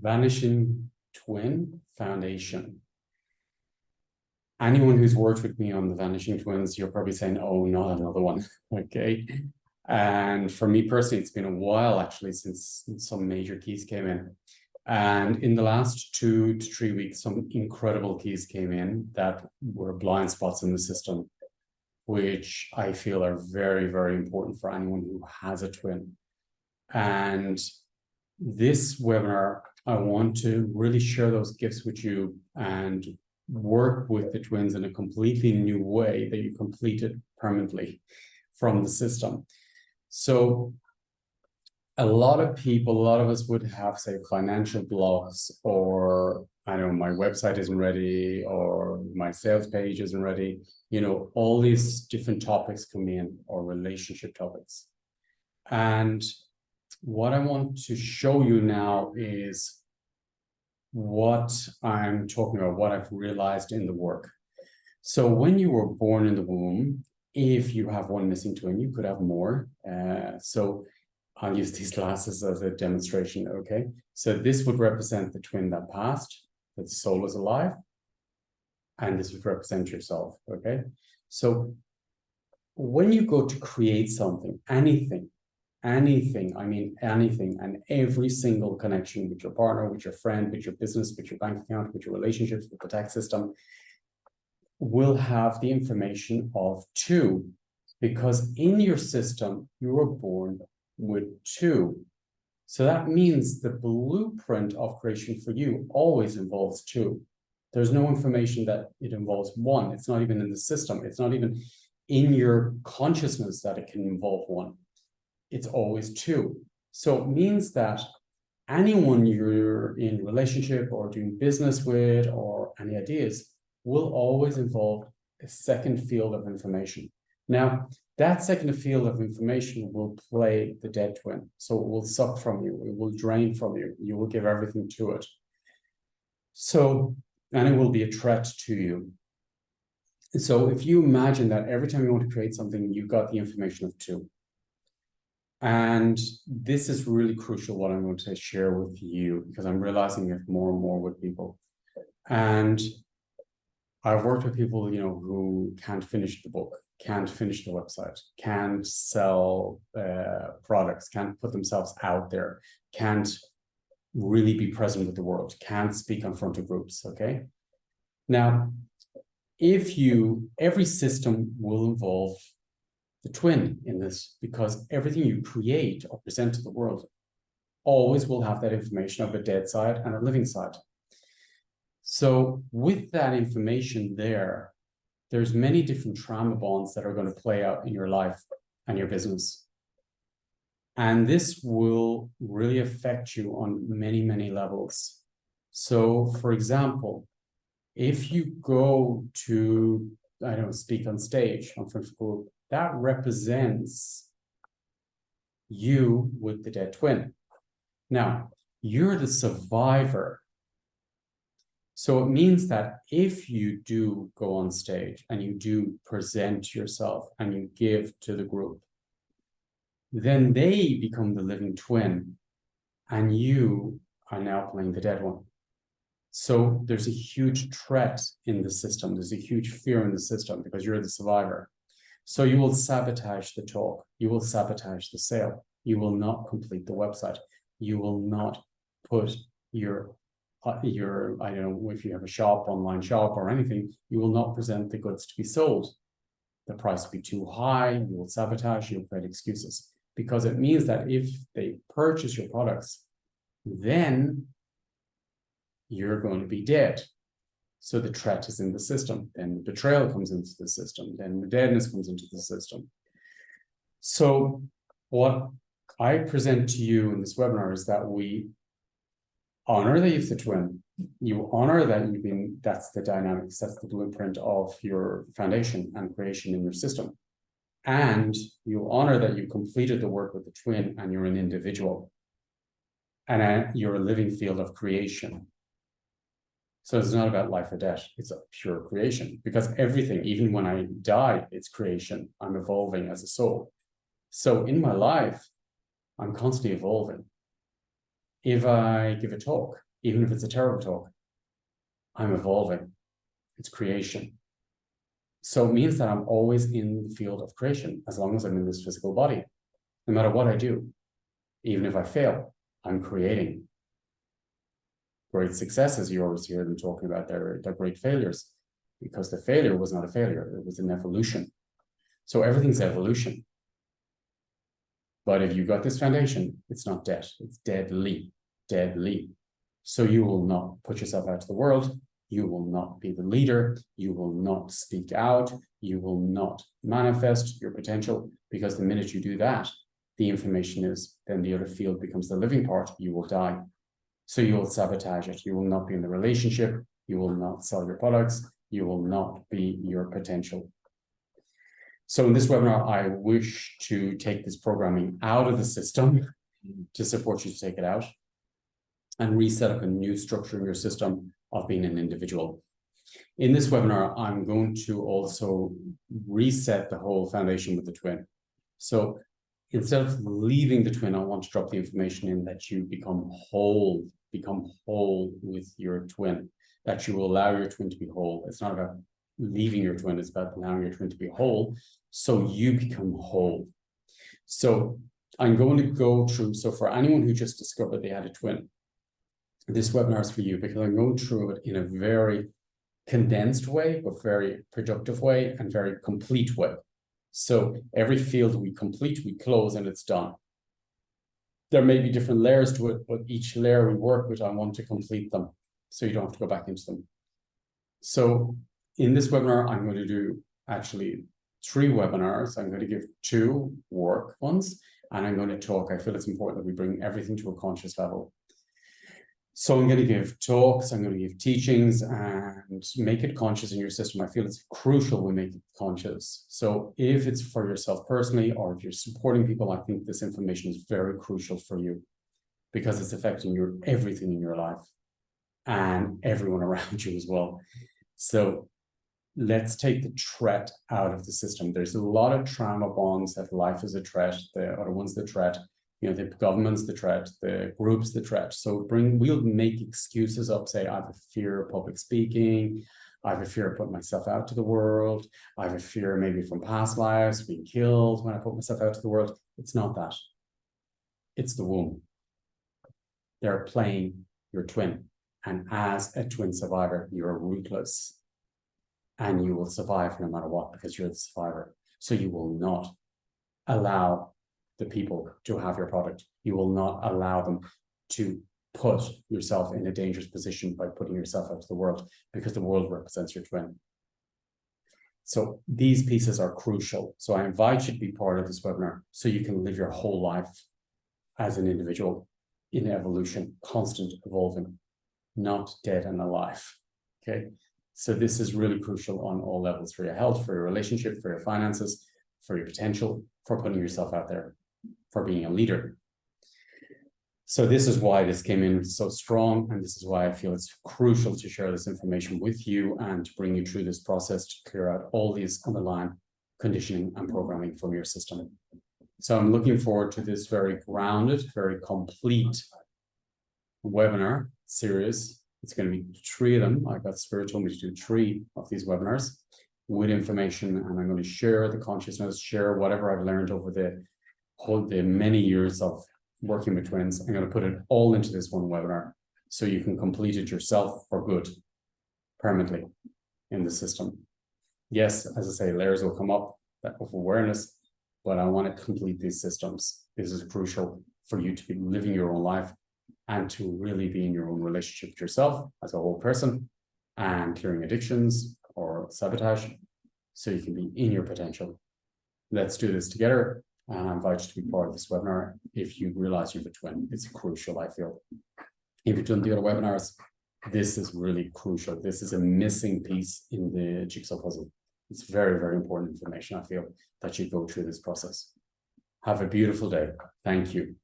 Vanishing Twin Foundation. Anyone who's worked with me on the Vanishing Twins, you're probably saying, oh, not another one. Okay. And for me personally, it's been a while actually since some major keys came in. And in the last 2 to 3 weeks, some incredible keys came in that were blind spots in the system, which I feel are very, very important for anyone who has a twin. And this webinar, I want to really share those gifts with you and work with the twins in a completely new way that you complete it permanently from the system. So a lot of people, a lot of us would have, say, financial blocks, or I don't know, my website isn't ready, or my sales page isn't ready. You know, all these different topics come in, or relationship topics. And what I want to show you now is what I'm talking about, what I've realized in the work. So when you were born in the womb, if you have one missing twin, you could have more. So I'll use these glasses as a demonstration, okay? So this would represent the twin that passed, that the soul is alive, and this would represent yourself, okay? So when you go to create something, anything, I mean anything, and every single connection with your partner, with your friend, with your business, with your bank account, with your relationships, with the tax system, will have the information of 2, because in your system, you were born with 2. So that means the blueprint of creation for you always involves 2. There's no information that it involves 1. It's not even in the system. It's not even in your consciousness that it can involve 1. It's always 2. So it means that anyone you're in relationship or doing business with, or any ideas, will always involve a second field of information. Now, that second field of information will play the dead twin. So it will suck from you, it will drain from you, you will give everything to it. So, and it will be a threat to you. So if you imagine that every time you want to create something, you got the information of 2. And this is really crucial, what I'm going to share with you, because I'm realizing it more and more with people. And I've worked with people, you know, who can't finish the book, can't finish the website, can't sell products, can't put themselves out there, can't really be present with the world, can't speak in front of groups, okay? Now, every system will involve the twin in this, because everything you create or present to the world always will have that information of a dead side and a living side. So with that information there's many different trauma bonds that are going to play out in your life and your business. And this will really affect you on many, many levels. So for example, if you go to, I don't know, speak on stage in front of a group, that represents you with the dead twin. Now, you're the survivor. So it means that if you do go on stage and you do present yourself and you give to the group, then they become the living twin and you are now playing the dead one. So there's a huge threat in the system. There's a huge fear in the system because you're the survivor. So you will sabotage the talk. You will sabotage the sale. You will not complete the website. You will not put your, I don't know, if you have a shop, online shop or anything, you will not present the goods to be sold. The price will be too high. You will sabotage, you'll create excuses, because it means that if they purchase your products, then you're going to be dead. So the threat is in the system, then the betrayal comes into the system, then the deadness comes into the system. So what I present to you in this webinar is that we honor that you've the twin. You honor that you've been, that's the dynamics, that's the blueprint of your foundation and creation in your system. And you honor that you completed the work with the twin and you're an individual. And you're a living field of creation. So it's not about life or death, it's a pure creation, because everything, even when I die, it's creation. I'm evolving as a soul. So in my life, I'm constantly evolving. If I give a talk, even if it's a terrible talk, I'm evolving. It's creation. So it means that I'm always in the field of creation, as long as I'm in this physical body. No matter what I do, even if I fail, I'm creating. Great successes, you always hear them talking about their great failures, because the failure was not a failure, it was an evolution. So everything's evolution. But if you've got this foundation, it's not dead, it's deadly, deadly. So you will not put yourself out to the world, you will not be the leader, you will not speak out, you will not manifest your potential, because the minute you do that, the information is, then the other field becomes the living part, you will die. So you will sabotage it, you will not be in the relationship, you will not sell your products, you will not be your potential. So in this webinar, I wish to take this programming out of the system to support you to take it out and reset up a new structure in your system of being an individual. In this webinar, I'm going to also reset the whole foundation with the twin. So instead of leaving the twin, I want to drop the information in that you become whole with your twin, that you will allow your twin to be whole. It's not about leaving your twin, it's about allowing your twin to be whole, so you become whole. So I'm going to go through, so for anyone who just discovered they had a twin, this webinar is for you, because I'm going through it in a very condensed way, but very productive way and very complete way. So every field we complete, we close, and it's done. There may be different layers to it, but each layer we work with, I want to complete them, so you don't have to go back into them. So in this webinar, I'm going to do actually 3 webinars. I'm going to give 2 work ones, and I'm going to talk. I feel it's important that we bring everything to a conscious level. So I'm going to give talks, I'm going to give teachings, and make it conscious in your system. I feel it's crucial we make it conscious. So if it's for yourself personally, or if you're supporting people, I think this information is very crucial for you, because it's affecting everything in your life and everyone around you as well. So let's take the threat out of the system. There's a lot of trauma bonds that life is a threat, the other one's the threat. You know, the government's the threat, the group's the threat. So we'll make excuses up, say, I have a fear of public speaking, I have a fear of putting myself out to the world, I have a fear maybe from past lives, being killed when I put myself out to the world. It's not that. It's the womb. They're playing your twin. And as a twin survivor, you're ruthless. And you will survive no matter what, because you're the survivor. So you will not allow the people to have your product. You will not allow them to put yourself in a dangerous position by putting yourself out to the world, because the world represents your twin. So these pieces are crucial. So I invite you to be part of this webinar so you can live your whole life as an individual in evolution, constant evolving, not dead and alive. Okay. So this is really crucial on all levels, for your health, for your relationship, for your finances, for your potential, for putting yourself out there, for being a leader. So this is why this came in so strong, and this is why I feel it's crucial to share this information with you and to bring you through this process to clear out all these underlying conditioning and programming from your system. So I'm looking forward to this very grounded, very complete webinar series. It's going to be 3 of them. I got Spirit told me to do 3 of these webinars with information, and I'm going to share the consciousness, share whatever I've learned over the many years of working with twins. I'm going to put it all into this one webinar so you can complete it yourself for good, permanently in the system. Yes, as I say, layers will come up of awareness, but I want to complete these systems. This is crucial for you to be living your own life and to really be in your own relationship with yourself as a whole person, and clearing addictions or sabotage so you can be in your potential. Let's do this together. And I invite you to be part of this webinar if you realize you have a twin. It's crucial, I feel. If you've done the other webinars, this is really crucial. This is a missing piece in the jigsaw puzzle. It's very, very important information, I feel, that you go through this process. Have a beautiful day. Thank you.